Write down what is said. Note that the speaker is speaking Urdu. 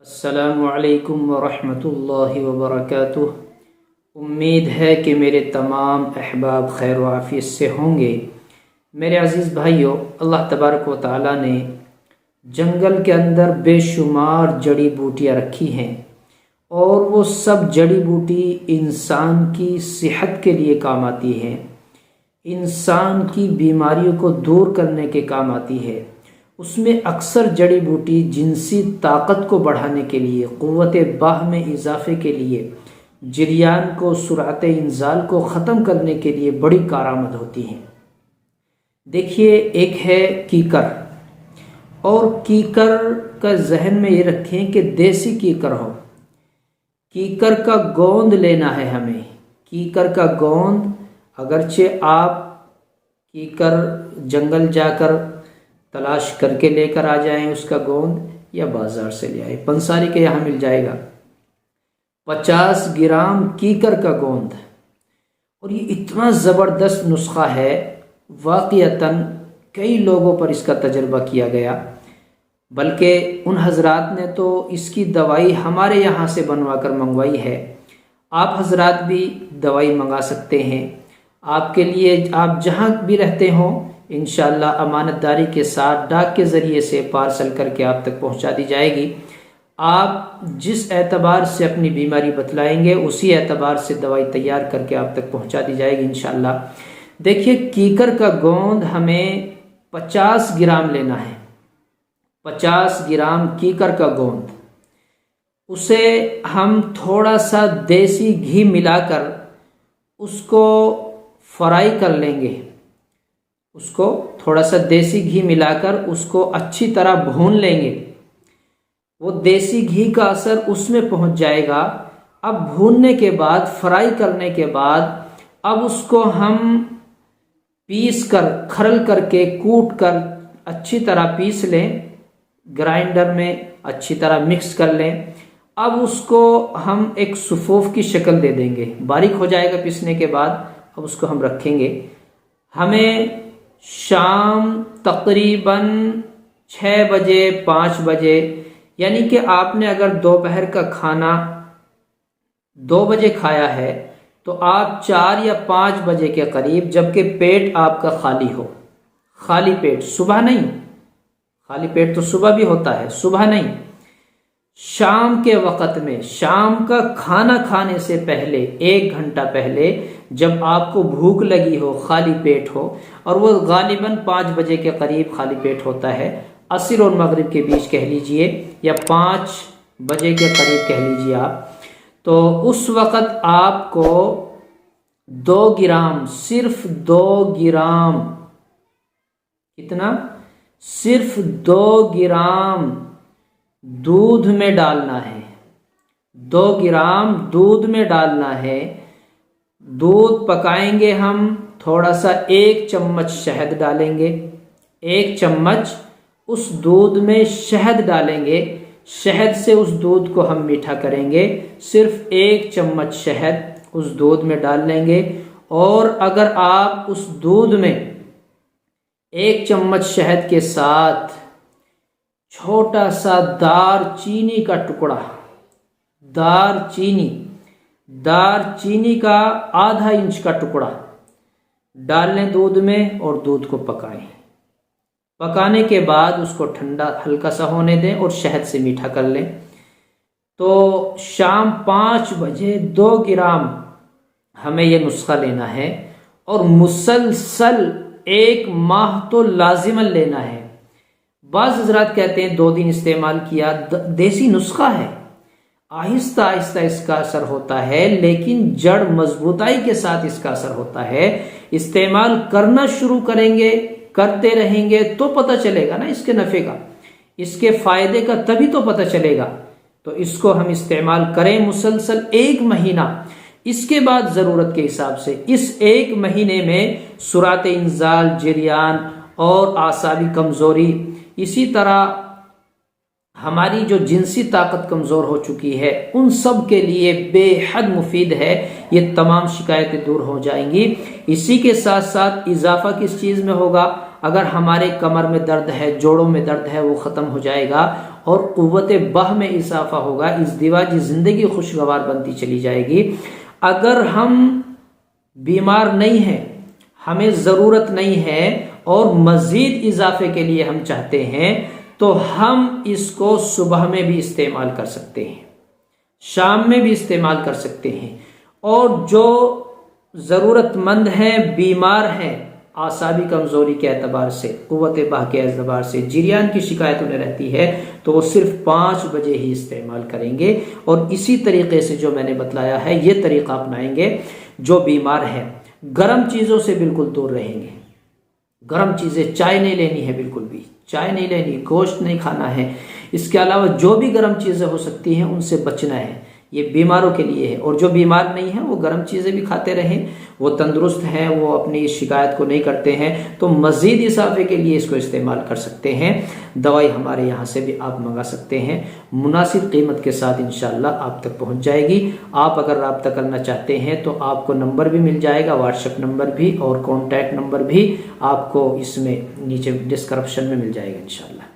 السلام علیکم ورحمۃ اللہ وبرکاتہ۔ امید ہے کہ میرے تمام احباب خیر و عافیت سے ہوں گے۔ میرے عزیز بھائیوں، اللہ تبارک و تعالیٰ نے جنگل کے اندر بے شمار جڑی بوٹیاں رکھی ہیں، اور وہ سب جڑی بوٹی انسان کی صحت کے لیے کام آتی ہیں، انسان کی بیماریوں کو دور کرنے کے کام آتی ہے۔ اس میں اکثر جڑی بوٹی جنسی طاقت کو بڑھانے کے لیے، قوت باہ میں اضافے کے لیے، جریان کو، سرعت انزال کو ختم کرنے کے لیے بڑی کارآمد ہوتی ہیں۔ دیکھیے، ایک ہے کیکر، اور کیکر کا ذہن میں یہ رکھیں کہ دیسی کیکر ہو۔ کیکر کا گوند لینا ہے ہمیں۔ کیکر کا گوند، اگرچہ آپ کیکر جنگل جا کر تلاش کر کے لے کر آ جائیں اس کا گوند، یا بازار سے لے آئیں، پنساری کے یہاں مل جائے گا۔ 50 گرام کیکر کا گوند، اور یہ اتنا زبردست نسخہ ہے، واقعتاً کئی لوگوں پر اس کا تجربہ کیا گیا، بلکہ ان حضرات نے تو اس کی دوائی ہمارے یہاں سے بنوا کر منگوائی ہے۔ آپ حضرات بھی دوائی منگا سکتے ہیں۔ آپ کے لیے، آپ جہاں بھی رہتے ہوں، انشاءاللہ امانت داری کے ساتھ ڈاک کے ذریعے سے پارسل کر کے آپ تک پہنچا دی جائے گی۔ آپ جس اعتبار سے اپنی بیماری بتلائیں گے، اسی اعتبار سے دوائی تیار کر کے آپ تک پہنچا دی جائے گی انشاءاللہ۔ دیکھیے، کیکر کا گوند ہمیں 50 گرام لینا ہے۔ 50 گرام کیکر کا گوند، اسے ہم تھوڑا سا دیسی گھی ملا کر اس کو فرائی کر لیں گے۔ اس کو تھوڑا سا دیسی گھی ملا کر اس کو اچھی طرح بھون لیں گے۔ وہ دیسی گھی کا اثر اس میں پہنچ جائے گا۔ اب بھوننے کے بعد، فرائی کرنے کے بعد، اب اس کو ہم پیس کر، کھرل کر کے، کوٹ کر اچھی طرح پیس لیں، گرائنڈر میں اچھی طرح مکس کر لیں۔ اب اس کو ہم ایک صفوف کی شکل دے دیں گے، باریک ہو جائے گا پیسنے کے بعد۔ اب اس کو ہم رکھیں گے۔ ہمیں شام تقریباً 6 بجے، 5 بجے، یعنی کہ آپ نے اگر دوپہر کا کھانا 2 بجے کھایا ہے، تو آپ 4 یا 5 بجے کے قریب، جبکہ پیٹ آپ کا خالی ہو، خالی پیٹ، صبح نہیں، خالی پیٹ تو صبح بھی ہوتا ہے، صبح نہیں، شام کے وقت میں، شام کا کھانا کھانے سے پہلے 1 گھنٹہ پہلے، جب آپ کو بھوک لگی ہو، خالی پیٹ ہو، اور وہ غالباً 5 بجے کے قریب خالی پیٹ ہوتا ہے، عصر اور مغرب کے بیچ کہہ لیجئے، یا 5 بجے کے قریب کہہ لیجئے آپ، تو اس وقت آپ کو 2 گرام، صرف 2 گرام، کتنا؟ صرف 2 گرام دودھ میں ڈالنا ہے۔ 2 گرام دودھ میں ڈالنا ہے۔ دودھ پکائیں گے ہم، تھوڑا سا 1 چمچ شہد ڈالیں گے۔ 1 چمچ اس دودھ میں شہد ڈالیں گے۔ شہد سے اس دودھ کو ہم میٹھا کریں گے۔ صرف 1 چمچ شہد اس دودھ میں ڈال لیں گے، اور اگر آپ اس دودھ میں 1 چمچ شہد کے ساتھ چھوٹا سا دار چینی کا ٹکڑا، دار چینی کا ½ انچ کا ٹکڑا ڈال لیں دودھ میں، اور دودھ کو پکائیں۔ پکانے کے بعد اس کو ٹھنڈا ہلکا سا ہونے دیں، اور شہد سے میٹھا کر لیں۔ تو شام 5 بجے 2 گرام ہمیں یہ نسخہ لینا ہے، اور مسلسل 1 ماہ تو لازماً لینا ہے۔ بعض حضرات کہتے ہیں 2 دن استعمال کیا، دیسی نسخہ ہے، آہستہ آہستہ اس کا اثر ہوتا ہے، لیکن جڑ مضبوطائی کے ساتھ اس کا اثر ہوتا ہے۔ استعمال کرنا شروع کریں گے، کرتے رہیں گے، تو پتہ چلے گا نا اس کے نفع کا، اس کے فائدے کا، تبھی تو پتہ چلے گا۔ تو اس کو ہم استعمال کریں مسلسل 1 مہینہ۔ اس کے بعد ضرورت کے حساب سے اس 1 مہینے میں سرعت انزال، جریان اور اعصابی کمزوری، اسی طرح ہماری جو جنسی طاقت کمزور ہو چکی ہے، ان سب کے لیے بے حد مفید ہے۔ یہ تمام شکایتیں دور ہو جائیں گی۔ اسی کے ساتھ ساتھ اضافہ کس چیز میں ہوگا؟ اگر ہمارے کمر میں درد ہے، جوڑوں میں درد ہے، وہ ختم ہو جائے گا اور قوت بہ میں اضافہ ہوگا، ازدواجی زندگی خوشگوار بنتی چلی جائے گی۔ اگر ہم بیمار نہیں ہیں، ہمیں ضرورت نہیں ہے اور مزید اضافے کے لیے ہم چاہتے ہیں تو ہم اس کو صبح میں بھی استعمال کر سکتے ہیں، شام میں بھی استعمال کر سکتے ہیں، اور جو ضرورت مند ہیں، بیمار ہیں، اعصابی کمزوری کے اعتبار سے، قوت بہ کے اعتبار سے، جریان کی شکایت انہیں رہتی ہے، تو وہ صرف 5 بجے ہی استعمال کریں گے۔ اور اسی طریقے سے جو میں نے بتلایا ہے یہ طریقہ اپنائیں گے۔ جو بیمار ہیں گرم چیزوں سے بالکل دور رہیں گے، گرم چیزیں، چائے نہیں لینی ہے، بالکل بھی چائے نہیں لینی، گوشت نہیں کھانا ہے، اس کے علاوہ جو بھی گرم چیزیں ہو سکتی ہیں ان سے بچنا ہے، یہ بیماروں کے لیے ہے۔ اور جو بیمار نہیں ہیں وہ گرم چیزیں بھی کھاتے رہیں، وہ تندرست ہیں، وہ اپنی اس شکایت کو نہیں کرتے ہیں، تو مزید اضافے کے لیے اس کو استعمال کر سکتے ہیں۔ دوائی ہمارے یہاں سے بھی آپ منگا سکتے ہیں، مناسب قیمت کے ساتھ انشاءاللہ آپ تک پہنچ جائے گی۔ آپ اگر رابطہ کرنا چاہتے ہیں تو آپ کو نمبر بھی مل جائے گا، واٹس ایپ نمبر بھی اور کانٹیکٹ نمبر بھی آپ کو اس میں نیچے ڈسکرپشن میں مل جائے گا انشاءاللہ۔